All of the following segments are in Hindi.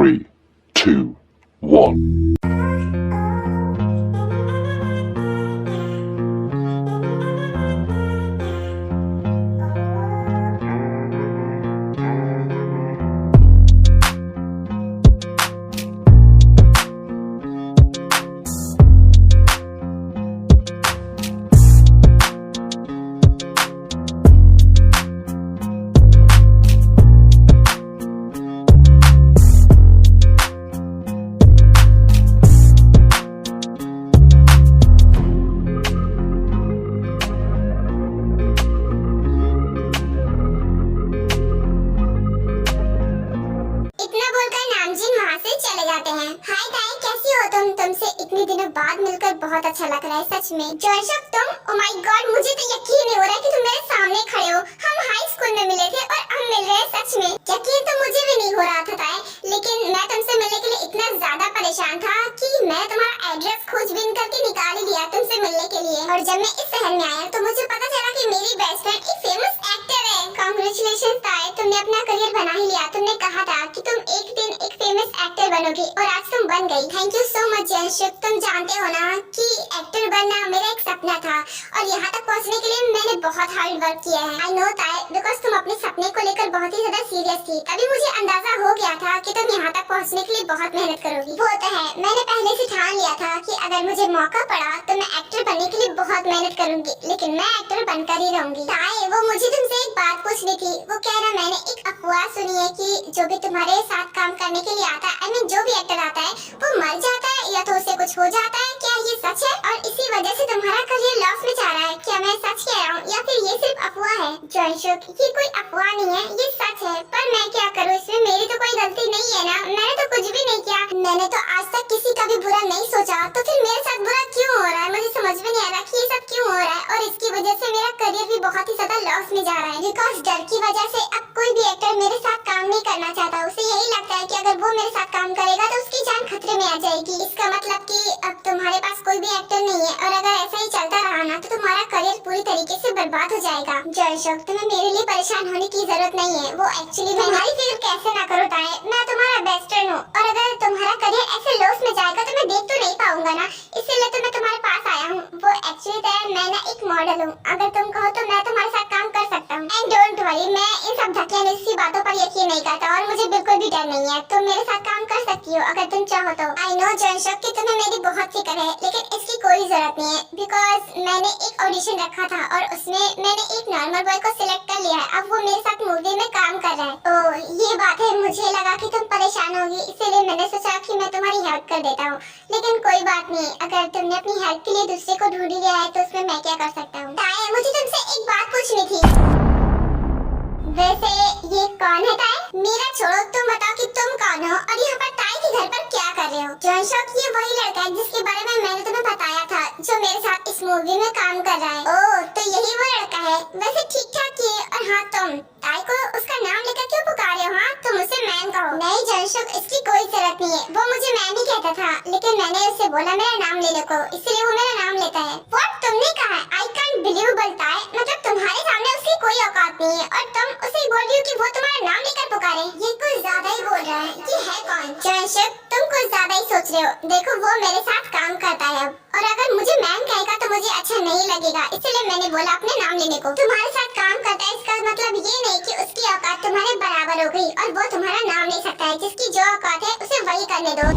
3, 2, 1. हाय ताई, कैसी हो तुम? तुमसे इतने दिनों बाद मिलकर बहुत अच्छा लग रहा है सच में। जॉयशक तुम, ओ माय गॉड, मुझे तो यकीन नहीं हो रहा है कि तुम मेरे सामने खड़े हो। हम हाई स्कूल में मिले थे और हम मिल रहे हैं सच में। यकीन तो मुझे भी नहीं हो रहा था ताई, लेकिन मैं तुमसे मिलने के लिए इतना ज्यादा परेशान था कि मैं तुम्हारा एड्रेस खोजबीन करके निकाल ही दिया तुमसे मिलने के लिए। और जब मैं इस शहर में आया तो मुझे पता चला कि मेरी बेस्ट फ्रेंड एक फेमस एक्टर है। कांग्रेचुलेशन ताई, तुमने अपना करियर बना ही लिया। तुमने कहा था कि तुम एक दिन एक फेमस एक्टर बनोगी और आज तुम बन गई। थैंक यू सो मच जॉयशक। तुम जानते हो ना कि एक्टर बनना मेरा एक सपना था और यहाँ तक पहुँचने के लिए मैंने बहुत हार्ड वर्क किया है। आई नो ताई, बिकॉज तुम अपने सपने को लेकर बहुत ही ज्यादा सीरियस थी, तभी मुझे अंदाजा हो गया था कि तुम यहाँ तक पहुँचने के लिए बहुत मेहनत करोगी। वो तो है, मैंने पहले से ठान लिया था कि अगर मुझे मौका पड़ा तो मैं एक्टर बनने के लिए बहुत मेहनत करूंगी, लेकिन मैं एक्टर बनकर ही रहूंगी। ताई, वो मुझे तुमसे एक बात पूछनी थी। वो कह रहा, मैंने एक अफवाह सुनी है कि जो भी तुम्हारे साथ काम करने के लिए आता है, आई मीन जो भी एक्टर आता है, वो मर जाता है या तो उसे कुछ हो जाता है। क्या ये सच है? और इसी वजह से तुम्हारा करियर लॉस में जा रहा है? क्या मैं सच कह रहा हूँ या फिर ये सिर्फ अफवाह है? जॉयशक, ये कोई अफवाह नहीं है, ये सच है। पर मैं क्या करूँ, इसमें मेरी तो कोई गलती नहीं है ना। मैंने तो कुछ भी नहीं किया। मैंने तो आज तक किसी का भी बुरा नहीं सोचा, तो फिर मेरे साथ बुरा क्यों हो रहा है? मुझे समझ में नहीं आ रहा कि ये सब क्यों हो रहा है। और इसकी वजह से मेरा करियर भी बहुत ही ज्यादा लॉस में जा रहा है। बिकॉज डर की वजह से अब कोई भी एक्टर मेरे साथ काम नहीं करना चाहता। उसे यही लगता है कि अगर वो मेरे साथ काम करेगा तो उसकी जान खतरे में आ जाएगी। इसका मतलब कि अब तुम्हारे पास कोई भी एक्टर नहीं है और अगर ऐसा ही चलता रहा ना तो तुम्हारा करियर पूरी तरीके से बर्बाद हो जाएगा। जॉयशक, तुम्हें मेरे लिए परेशान होने की जरूरत नहीं है। वो एक्चुअली तुम्हारी फिक्र कैसे ना करो ताई, मैं तुम्हारा बेस्ट फ्रेंड हूँ और अगर तुम्हारा करियर ऐसे लॉस में जाएगा तो मैं देख तो नहीं पाऊंगा ना, इसीलिए तो मैं तुम्हारे पास आया हूँ। वो एक्चुअली ताई, मैं ना एक मॉडल हूँ। अगर तुम कहो तो मैं तुम्हारे साथ काम कर सकता हूँ। एंड डोंट वरी, मैं इन सब धकियानुसी बातों पर यकीन नहीं करता और मुझे बिल्कुल भी डर नहीं है। तुम मेरे साथ काम कर सकती हो अगर तुम चाहो तो। आई नो जॉयशक कि तुम्हें मेरी बहुत फिक्र है, लेकिन इसकी कोई जरूरत नहीं है। बिकॉज मैंने एक ऑडिशन रखा था और उसमें मैंने एक नॉर्मल बॉय को सिलेक्ट कर लिया है। अब वो मेरे साथ मूवी में काम कर रहा है। ओह, ये बात है। मुझे लगा कि तुम परेशान होगी, इसीलिए मैंने सोचा कि मैं तुम्हारी हेल्प कर देता हूँ। लेकिन कोई बात नहीं, अगर तुमने अपनी हेल्प के लिए दूसरे को ढूंढ लिया है तो उसमें मैं क्या कर सकता हूँ। ताई, मुझे तुमसे एक बात पूछनी थी। वैसे ये कौन है ताई? मेरा छोड़ो, तुम बताओ कि तुम कौन हो और यहाँ पर ताई के घर पर क्या कर रहे हो? जॉयशक, ये वही लड़का है जिसके बारे में मैंने तुम्हें बताया था, जो मेरे साथ इस मूवी में काम कर रहा है। ओह, तो यही वो लड़का है। वैसे ठीक ठाक ही है। और हाँ, तुम ताई को उसका नाम लेकर क्यों पुकार रहे हो? हाँ, तुम उसे मैन कहो। नहीं जॉयशक, इसकी कोई जरूरत नहीं है। वो मुझे मैन ही कहता था, लेकिन मैंने उसे बोला मेरा नाम लेने को, इसलिए वो मेरा नाम लेता है। व्हाट, तुमने कहा? आई कांट बिलीवेबल ताई, मतलब तुम्हारे सामने उसकी कोई औकात नहीं है और तुम उसे बोल रही हो कि वो तुम्हारा नाम लेकर पुकारे। ये कुछ ज्यादा ही बोल रहा है। ये है कौन? जॉयशक, तुम कुछ ज्यादा ही सोच रहे हो। देखो, वो मेरे साथ काम करता है और अगर मुझे मैन कहेगा तो मुझे अच्छा नहीं लगेगा, इसलिए मैंने बोला अपने नाम लेने को। तुम्हारे साथ काम करता है, इसका मतलब ये नहीं कि उसकी औकात तुम्हारे बराबर हो गई और वो तुम्हारा नाम ले सकता है। जिसकी जो औकात है उसे वही करने दो।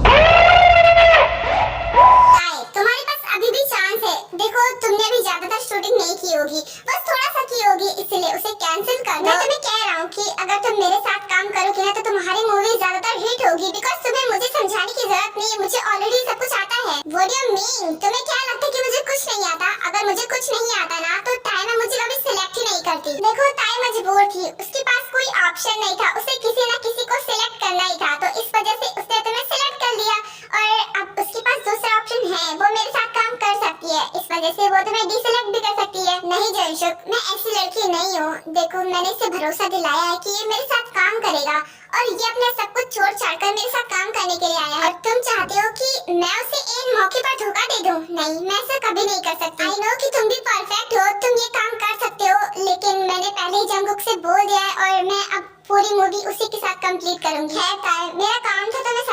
तुम्हारे पास अभी भी चांस है। देखो, तुमने अभी ज्यादातर शूटिंग नहीं की होगी, बस थोड़ा सा की होगी, इसलिए उसे कैंसिल कर दो। मैं तुम्हें कह रहा हूँ कि अगर तुम मेरे साथ काम करोगे ना तो तुम्हारी मूवी ज्यादातर हिट होगी। बिकॉज तुम्हें मुझे समझाने की जरूरत नहीं है, मुझे ऑलरेडी सब कुछ आता है। What do you mean? तुम्हें क्या लगता है कि मुझे कुछ नहीं आता? अगर मुझे कुछ नहीं आता ना तो ताई ना मुझे कभी सिलेक्ट ही नहीं करती। देखो, ताई मजबूर थी, उसके पास कोई ऑप्शन नहीं था, उसे किसी ना किसी को सिलेक्ट करना ही था, तो इस वजह से उसने तुम्हें सिलेक्ट कर लिया। और अब उसके पास दूसरा ऑप्शन है, वो मेरे साथ काम कर सकती है, इस वजह से वो तुम्हें डिसलेक्ट भी कर सकती है। नहीं जॉयशक, मैं ऐसी लड़की नहीं हूँ। देखो, मैंने इसे भरोसा दिलाया है कि ये मेरे साथ काम करेगा और ये अपना सब कुछ छोड़ छाड़ कर मेरे साथ काम करने के लिए आया है। और तुम चाहते हो कि मैं उसे इन मौके पर धोखा दे दूं? नहीं, मैं ऐसा कभी नहीं कर सकती। आई नो कि तुम भी परफेक्ट हो, तुम ये काम कर सकते हो, लेकिन मैंने पहले ही जंगकुक से बोल दिया है और मैं अब पूरी मूवी उसी के साथ कंप्लीट करूंगी। है ताई, मेरा काम था तुम्हें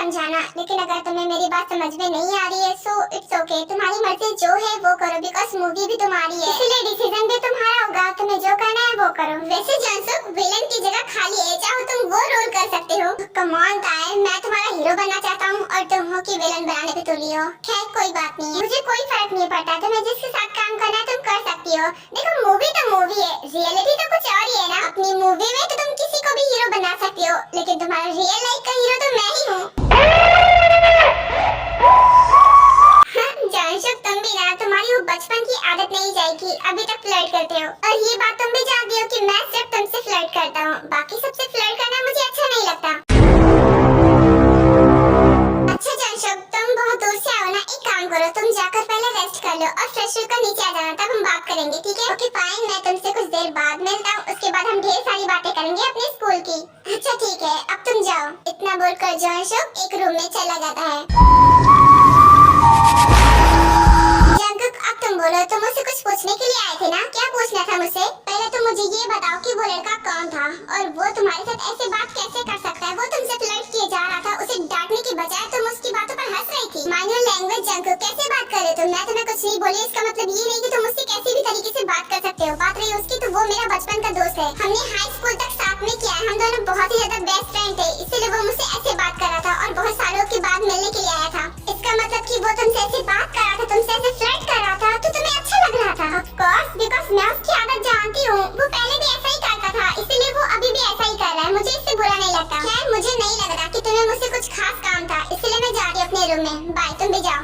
लेकिन अगर तुम्हें मेरी बात समझ में नहीं आ रही है सो इट्स ओके, तुम्हारी मर्जी जो है वो करो, बिकॉज मूवी भी तुम्हारी है, इसलिए डिसीजन भी तुम्हारा होगा, तुम्हें जो करना है वो करो। वैसे जॉनसुक विलन की जगह खाली है, चाहो तुम वो रोल कर सकते हो। कम ऑन गाय, मैं तुम्हारा हीरो बनना चाहता हूँ और तुम हो कि विलन बनाने पे तुली हो। खैर कोई बात नहीं है, मुझे कोई फर्क नहीं पड़ता, तुम्हें जिसके साथ काम करना है तुम कर सकती हो। देखो मूवी तो मूवी है, रियलिटी तो कुछ और ही है ना। अपनी मूवी में तो तुम किसी को भी हीरो बना सकती हो, लेकिन तुम्हारा रियल लाइफ का हीरो तो मैं ही हूँ। जॉनसुक तुम भी ना, तुम्हारी वो बचपन की आदत नहीं जाएगी, अभी तक फ्लर्ट करते हो। और ये बात तुम भी जानती हो कि मैं सिर्फ तुमसे फ्लर्ट करता हूँ, बाकी सबसे फ्लर्ट करना मुझे अच्छा नहीं लगता। अच्छा जॉनसुक, तुम बहुत दूर से आओ ना, एक काम करो, तुम जाकर पहले रेस्ट कर लो और फ्रेश होकर नीचे आ जाना, तब हम बात करेंगे, ठीक है? ओके फाइन, मैं तुमसे कुछ देर बाद मिलता हूँ, उसके बाद हम ढेर सारी बातें करेंगे अपने स्कूल की। अच्छा ठीक है, अब तुम जाओ। इतना बोलकर जॉनसुक एक रूम में चला जाता है। जंकुक अब तुम बोलो, तुम मुझसे कुछ पूछने के लिए आए थे ना? क्या पूछना था मुझसे? पहले तो मुझे ये बताओ कि वो लड़का कौन था और वो तुम्हारे साथ ऐसे बात कैसे कर सकता है? वो तुमसे फ्लर्ट किए जा रहा था, उसे डांटने की बजाय तुम उसकी बातों पर हंस रही थी। माइंड योर लैंग्वेज जंकुक, कैसे बात कर रहे हो तुम? मैं तुम्हें कुछ नहीं बोली, इसका मतलब ये नहीं कि तुम उससे कैसे भी तरीके से बात कर सकते हो। बात रही उसकी तो वो मेरा बचपन का दोस्त है, हमने हाई स्कूल तक साथ में किया है, हम दोनों बहुत ही ज्यादा बेस्ट फ्रेंड थे, इसीलिए वो मुझसे ऐसे बात कर रहा था और बहुत सालों के बाद मिलने के लिए आया था। इसका मतलब कि वो तुमसे ऐसे बात कर रहा था, तुमसे ऐसे फ्लर्ट कर रहा था, तो तुम्हें अच्छा लग रहा था। ऑफ कोर्स, बिकॉज़ मैं उसकी आदत जानती हूँ, वो पहले भी ऐसा ही करता था, इसीलिए वो अभी भी ऐसा ही कर रहा है, मुझे इससे बुरा नहीं लगता। खैर मुझे नहीं लग रहा कि तुम्हें मुझसे कुछ खास काम था, इसलिए मैं जा रही हूँ अपने रूम में। बाय, तुम भी जाओ।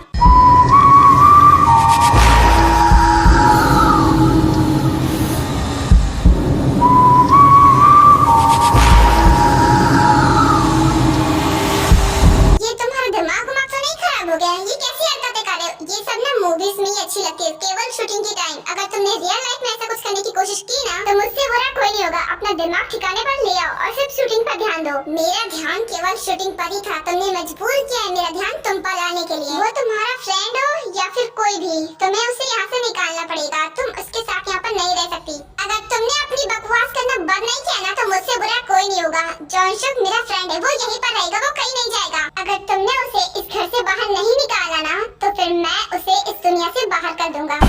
ये तुम्हारा दिमाग तो नहीं खराब हो गया? ये कैसी हरकतें कर रहे हो? ये सब ना मूवीज में ही अच्छी लगती है, केवल शूटिंग के टाइम। अगर तुमने रियल लाइफ में ऐसा कुछ करने की कोशिश की ना, तो मुझसे बुरा कोई नहीं होगा। अपना दिमाग ठिकाने पर ले आओ और सिर्फ शूटिंग पर ध्यान दो। मेरा ध्यान केवल शूटिंग पर ही था, तुमने मजबूर किया है मेरा ध्यान तुम पर लाने के लिए। वो तुम्हारा फ्रेंड हो या फिर कोई भी, तुम्हें उसे यहाँ से निकालना पड़ेगा, तुम उसके साथ यहाँ पर नहीं रह सकती। अगर तुमने अपनी बकवास करना बंद नहीं किया ना, तो मुझसे बुरा कोई नहीं होगा। जॉनसुक मेरा फ्रेंड है, वो यहीं पर रहेगा, वो कहीं नहीं जाएगा। अगर तुमने उसे इस घर से बाहर नहीं निकाला ना, तो फिर मैं उसे इस दुनिया से बाहर कर दूंगा।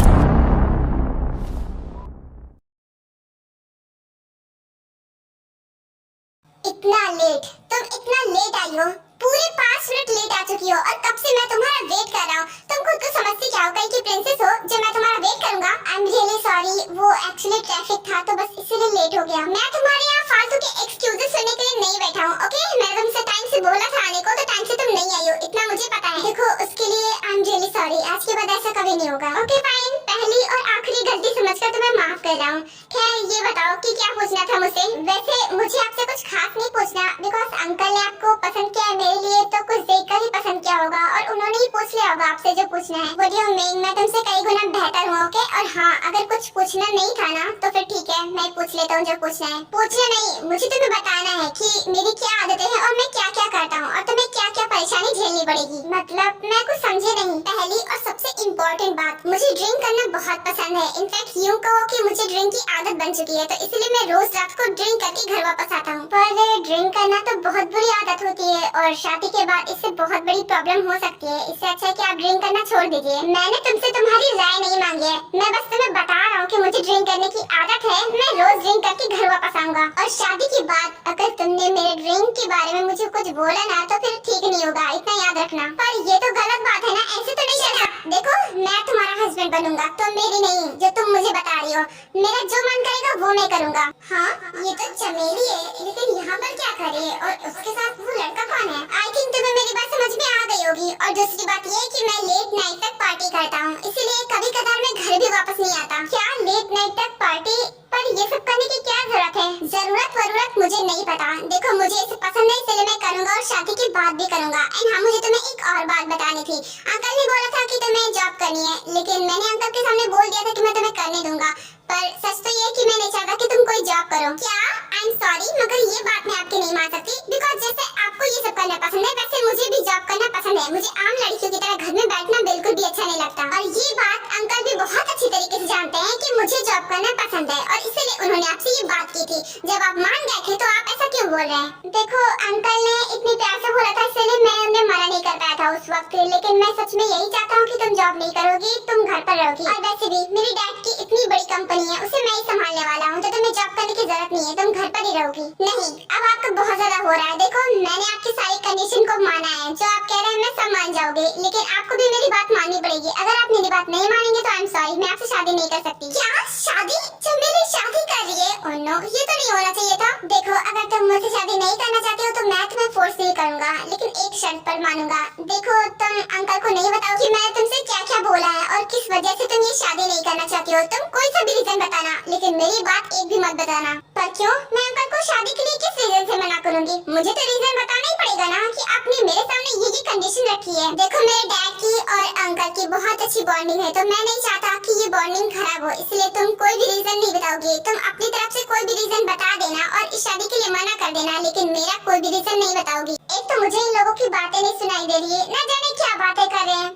इतना लेट, तुम इतना लेट आई हो, पूरे 5 मिनट लेट आ चुकी हो और कब से मैं तुम्हारा वेट कर रहा हूँ। तुम खुद को समझती क्या हो, कहीं की प्रिंसेस हो जो मैं तुम्हारा वेट करूंगा? आई एम रियली सॉरी, वो एक्चुअली ट्रैफिक था तो बस इसीलिए लेट हो गया। मैं तुम्हारे यहाँ फालतू के एक्सक्यूजेस सुनने के लिए नहीं बैठा हूँ, ओके? मैं तुमसे टाइम से बोला था आने को, तो टाइम से तुम नहीं आई हो, इतना मुझे पता है। देखो उसके लिए आई एम रियली सॉरी, आज के बाद ऐसा कभी नहीं होगा। ओके फाइन, पहली और आखिरी गलती समझकर तुम्हें माफ कर रहा हूँ। खैर ये बताओ कि क्या पूछना था मुझसे? वैसे मुझे आपसे कुछ खास नहीं पूछना, बिकॉज अंकल ने आपको पसंद किया है मेरे लिए, तो कुछ देखकर ही पसंद किया होगा और उन्होंने ही पूछ लिया होगा आपसे जो पूछना है। What do you mean? मैं तुमसे कई गुना बेहतर हूँ, ओके? और हाँ, अगर कुछ पूछना नहीं था ना, तो फिर ठीक है, मैं पूछ लेता हूँ जो पूछना है। पूछना नहीं, मुझे तुम्हें बताना है कि मेरी क्या आदतें हैं और मैं क्या क्या करता हूँ और तुम्हें क्या क्या परेशानी झेलनी पड़ेगी। मतलब मैं कुछ समझे नहीं। पहली और सबसे इम्पोर्टेंट बात, मुझे ड्रिंक करना बहुत पसंद है। इनफैक्ट यूँ कहो कि मुझे ड्रिंक की आदत बन चुकी है, तो इसलिए मैं रोज रात को ड्रिंक करके घर वापस आता हूँ। पर ड्रिंक करना तो बहुत बुरी आदत होती है और शादी के बाद इससे बहुत बड़ी प्रॉब्लम हो सकती है। इससे अच्छा है कि आप ड्रिंक करना छोड़ दीजिए। मैंने तुमसे तुम्हारी राय नहीं मांगी है, मैं बस तुम्हें बता रहा हूँ कि मुझे ड्रिंक करने की आदत है। मैं रोज ड्रिंक करके घर वापस आऊंगा और शादी के बाद अगर तुमने मेरे ड्रिंक के बारे में मुझे कुछ बोला ना, तो फिर ठीक नहीं होगा, इतना याद रखना। पर ये तो गलत बात है ना, ऐसे तो नहीं चलता। देखो मैं तुम्हारा हस्बैंड बनूंगा, तुम मेरी नहीं, जो तुम मुझे बता रही हो। मेरा जो मन करेगा वो मैं करूंगा। हाँ ये तो चमेली है, लेकिन यहाँ पर क्या कर रही है और उसके साथ वो लड़का कौन है? आई थिंक तुम्हें मेरी बात समझ में आ गई होगी। और दूसरी बात ये कि मैं लेट नाइट तक पार्टी करता हूँ, इसीलिए कभी कभार मैं घर भी वापस नहीं आता। क्या लेट नाइट तक पार्टी? पर ये सब करने की क्या जरूरत है? जरूरत मुझे नहीं पता। देखो मुझे इसे पसंद है, इसलिए मैं करूंगा और शादी के बाद भी करूंगा। एंड हाँ, मुझे तुम्हें एक और बात बतानी थी। अंकल ने बोला था कि तुम्हें जॉब करनी है, लेकिन मैंने अंकल के सामने बोल दिया था कि मैं तुम्हें करने दूंगा। पर सच तो ये है कि मैं नहीं चाहता कि तुम कोई जॉब करो। क्या? आई एम सॉरी, मगर ये बात मैं आपकी नहीं मान सकती, बिकॉज जैसे आपको ये सब करना पसंद है, वैसे मुझे भी जॉब करना पसंद है। मुझे आम लड़कियों की तरह घर में बैठना बिल्कुल भी अच्छा नहीं लगता। और ये बात अंकल भी बहुत अच्छी तरीके से जानते हैं कि मुझे जॉब करना पसंद है, और इसलिए उन्होंने आपसे ये बात की थी। जब आप मान गए थे तो आप ऐसा क्यों बोल रहे हैं? देखो अंकल ने इतने प्यार से बोला था, इसलिए मैं उन्हें मना नहीं था उस वक्त, लेकिन मैं सच में यही चाहता हूँ कि तुम जॉब नहीं करोगी, तुम घर पर रहोगी। और वैसे भी मेरी डैड की इतनी बड़ी कंपनी है, उसे मैं ही संभालने वाला हूँ, तो तुम्हें जॉब करने की जरूरत नहीं है, तुम घर पर ही रहोगी। नहीं, अब आपका बहुत ज्यादा हो रहा है। देखो, मैंने आपकी सारी कंडीशन को माना है, जो आप कह रहे हैं मैं सब मान जाओगे, लेकिन आपको भी मेरी बात माननी पड़ेगी। अगर आप मेरी बात नहीं मानेंगे तो आई एम सॉरी, मैं आपसे शादी नहीं कर सकती। क्या शादी? जब मेरी शादी कर रही है? ओह नो, ये तो नहीं होना चाहिए था। देखो, अगर तुम मुझसे शादी नहीं करना चाहते हो तो मैं तुम्हें फोर्स नहीं करूंगा, लेकिन एक शर्त पर मानूंगा। देखो, तुम अंकल को नहीं बताओ कि मैं तुमसे क्या क्या बोला है और किस वजह से तुम ये शादी नहीं करना चाहती हो। तुम कोई सा भी रीजन बताना, लेकिन मेरी बात एक भी मत बताना। पर क्यों? मैं अंकल को शादी के लिए किस रीजन से मना करूंगी? मुझे तो रीजन बताना ही पड़ेगा ना कि आपने मेरे सामने ये कंडीशन रखी है। देखो, मेरे डैड की और अंकल की बहुत अच्छी बॉन्डिंग है, तो मैं नहीं चाहता कि ये बॉन्डिंग खराब हो, इसलिए तुम कोई भी रीजन नहीं बताओगे। तुम अपनी तरफ से कोई भी रीजन बता देना और इस शादी के लिए मना कर देना, लेकिन मेरा कोई भी रीजन नहीं बताओगी। एक तो मुझे इन लोगों की बातें नहीं सुनाई दे रही है, न जाने क्या बातें कर रहे हैं।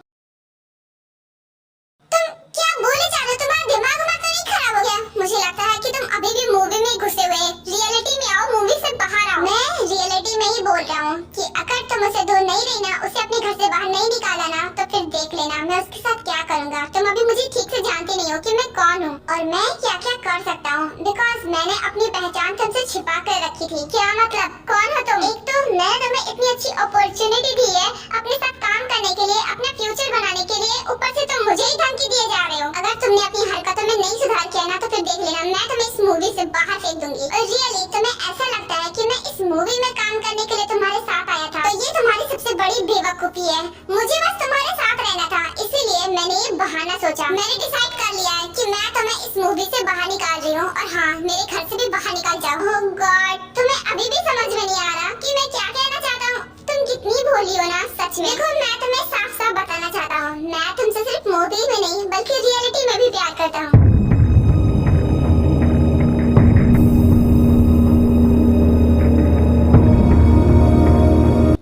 तुम क्या बोले जा रहे हो? तुम्हारा दिमाग तो नहीं खराब हो गया? मुझे लगता है कि तुम अभी भी मूवी में घुसे हुए। रियलिटी में आओ, मूवी से बाहर आओ। मैं रियलिटी में ही बोल रहा हूँ कि अगर तुम उसे दूर नहीं रही ना, उसे अपने घर से बाहर नहीं निकाला ना, तो फिर देख लेना मैं उसके साथ क्या करूँगा। तुम अभी मुझे ठीक से जानती नहीं हो कि मैं कौन हूँ और मैं क्या क्या कर सकता हूँ, बिकॉज मैंने अपनी पहचान तुमसे छिपा कर रखी थी। क्या मतलब? कौन हो तुम? एक तो मैंने तुम्हें इतनी अच्छी अपॉर्चुनिटी दी है अपने साथ काम करने के लिए, अपना फ्यूचर बनाने के लिए, ऊपर से तुम मुझे ही धमकी दिए जा रहे हो। अगर तुमने अपनी हरकतों में नहीं सुधार किया ना, तो फिर देख लेना मैं तुम्हें इस मूवी से बाहर फेंक दूंगी। और रियली तुम्हें ऐसा लगता है कि मैं इस मूवी में काम करने के लिए तुम्हारे साथ आया था, तो ये तुम्हारी सबसे बड़ी बेवकूफी है। मुझे बस तुम्हारे साथ रहना था, इसीलिए मैंने ये बहाना सोचा। मैंने डिसाइड कर लिया है कि मैं तुम्हें इस मूवी से बाहर निकाल रही हूँ, और हाँ, मेरे घर से भी बाहर निकाल जाओ। ओह गॉड, तुम्हें अभी भी समझ में नहीं आ रहा कि मैं क्या कहना चाहता हूँ? तुम कितनी भोली हो ना, सच में। देखो, मैं तुम्हें साफ साफ बताना चाहता हूँ, मैं तुमसे सिर्फ मूवी में नहीं बल्कि रियलिटी में भी प्यार करता हूँ।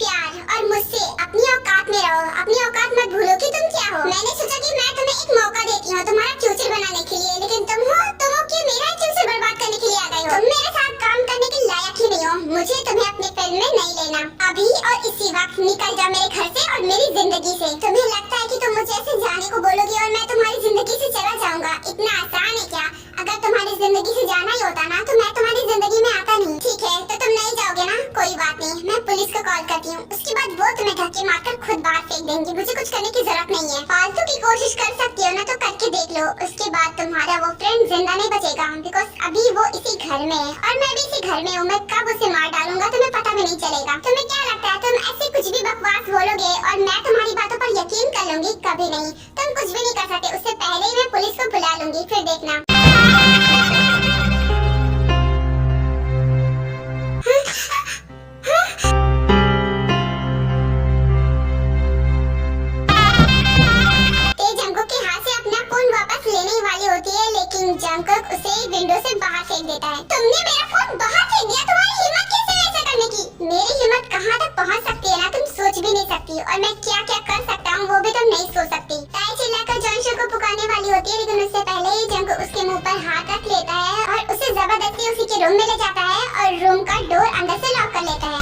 प्यार, और मुझसे अपनी औकात में रहो, अपनी औकात मत भूलो कि तुम क्या हो। मैंने सोचा कि मैं तुम्हें एक मौका देती हूँ तुम्हारा फ्यूचर बनाने के लिए, लेकिन तुम हो कि मेरा फ्यूचर बर्बाद करने के लिए आ गए हो। तुम मेरे साथ काम करने के लायक ही नहीं हो, मुझे तुम्हें अपनी फिल्म में नहीं लेना। अभी और इसी वक्त निकल जाओ मेरे घर से और मेरी जिंदगी से। तुम्हें लगता है कि तुम मुझे ऐसे जाने को बोलोगी और मैं तुम्हारी जिंदगी से चला जाऊंगा? इतना आसान है क्या? अगर तुम्हारी जिंदगी से जाना ही होता ना, तो मैं तुम्हारी जिंदगी में आता नहीं। ठीक है, तो तुम नहीं जाओगे ना, कोई बात नहीं, मैं पुलिस को कॉल करती हूँ। उसके बाद वो तुम्हें धक्के मारकर खुद बाहर फेंक देंगी। मुझे कुछ करने की जरूरत नहीं है। फालतू की कोशिश कर सकती हो ना, तो करके देख लो। उसके बाद तुम्हारा वो फ्रेंड जिंदा नहीं बचेगा, बिकॉज अभी वो इसी घर में है और मैं भी इसी घर में हूँ। मैं कब उसे मार डालूंगा तुम्हें पता भी नहीं चलेगा। तुम्हें क्या लगता है तुम ऐसे कुछ भी बकवास बोलोगे और मैं तुम्हारी बातों पर यकीन कर लूंगी? कभी नहीं, तुम कुछ भी नहीं कर सकते। उससे पहले ही मैं पुलिस को बुला लूंगी, फिर देखना। जंगकुक उसे विंडो से बाहर फेंक देता है। तुमने मेरा फोन बाहर फेंक दिया? तुम्हारी हिम्मत कैसे है ऐसा करने की? मेरी हिम्मत कहाँ तक पहुँच सकती है ना, तुम सोच भी नहीं सकती, और मैं क्या क्या कर सकता हूँ वो भी तुम नहीं सोच सकती। ताई चिल्लाकर जॉनसन को पुकारने वाली होती है, लेकिन उससे पहले ही जंगकुक उसके मुंह पर हाथ रख लेता है और उसे जबरदस्ती उसी के रूम में ले जाता है और रूम का डोर अंदर से लॉक कर लेता है।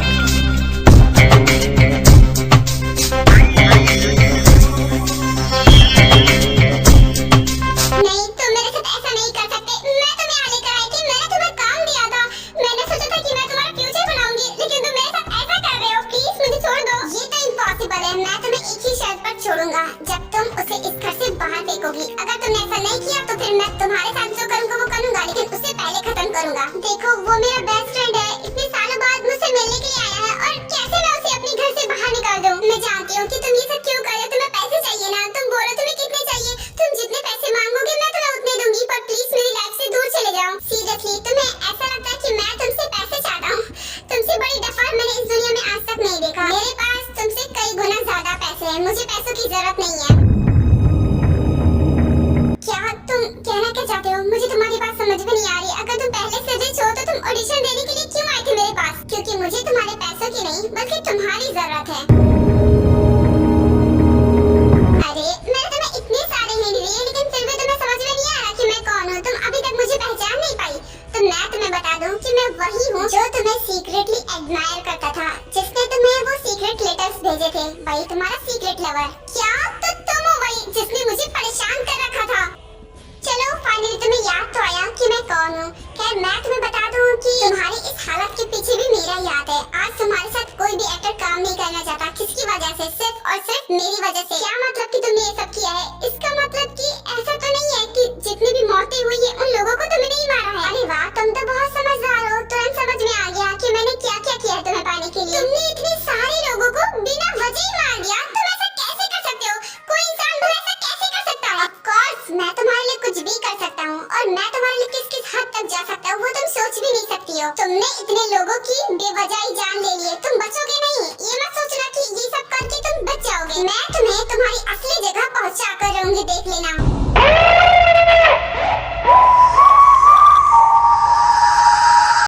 छोड़ूंगा जब तुम उसे इस घर से बाहर फेंकोगी। अगर तुमने ऐसा नहीं किया तो फिर मैं तुम्हारे साथ जो करूंगा वो करूंगा, लेकिन उससे पहले खत्म करूंगा। देखो, वो मेरा बेस्ट फ्रेंड है, इतने सालों बाद मुझसे मिलने के लिए आया है, और कैसे मैं उसे अपने घर से बाहर निकाल दूं? मैं जानती हूँ कि तुम ये सब क्यों कर रहे हो। तुम्हें पैसे चाहिए ना, तुम बोलो तुम्हें कितने चाहिए। तुम जितने पैसे मांगोगे मैं तुम्हें उतने दूंगी, पर प्लीज मेरी लाइफ से दूर चले जाओ। सीरियसली, तुम्हें ऐसा लगता है कि मैं तुमसे पैसे चाहता हूँ? तुमसे बड़ी डफार मैंने इस दुनिया में आज तक नहीं देखा। मेरे पास तुमसे कई गुना ज्यादा पैसे हैं, मुझे पैसों की जरूरत नहीं है। क्या तुम कहना क्या चाहते हो? मुझे तुम्हारी बात समझ में नहीं आ रही। अगर तुम पहले से रिच हो तो तुम ऑडिशन देने के लिए क्यों आए थे मेरे पास? क्योंकि मुझे तुम्हारे पैसों की नहीं बल्कि तुम्हारी जरूरत है। अरे, मैंने तुम्हें इतने सारे हिंट दिए, लेकिन फिर भी तुम्हें समझ में नहीं आ रहा कि मैं कौन हूँ। तुम अभी तक मुझे पहचान नहीं पाई। तो मैं तुम्हें बता दूं कि मैं वही हूँ जो तुम्हें सीक्रेटली एडमायर करता था, जिसने तुम्हें वो सीक्रेट लेटर्स भेजे भेजे थे, वही तुम्हारा सीक्रेट लवर। क्या? तो तुम हो वही जिसने मुझे परेशान कर रखा था। चलो फाइनली तुम्हें याद तो आया कि मैं कौन हूँ। खैर मैं तुम्हें बता दूँ कि तुम्हारी इस हालत के पीछे भी मेरा ही हाथ है। आज तुम्हारे साथ कोई भी एक्टर काम नहीं करना चाहता। किसकी वजह से? सिर्फ और सिर्फ मेरी वजह से। क्या मतलब कि तुमने ये सब किया है? इसका मतलब कि ऐसा तो नहीं है कि जितनी भी मौतें हुई है उन लोगों को तुमने ही मारा है। अरे वाह, तुम तो बहुत समझदार हो। तुरंत समझ में आ गया कि मैंने क्या क्या किया है तुम्हें पाने के लिए। तुमने इतने सारे लोगों को बिना वजह ही मार दिया। तुम ऐसा कैसे कर सकते हो? कोई इंसान भला ऐसा कैसे कर सकता है? ऑफ कोर्स मैं तुम्हारे लिए कुछ भी कर सकता हूँ और मैं तुम्हारे लिए किस किस हद तक जा सकता हूँ वो तुम सोच भी नहीं सकती हो। तुमने इतने लोगों की बेवजह ही जान ले ली है। तुम बचोगे नहीं। ये मत सोचना कि ये सब करके तुम बच जाओगे। मैं तुम्हें तुम्हारी असली जगह पहुँचा कर रहूंगी, देख लेना।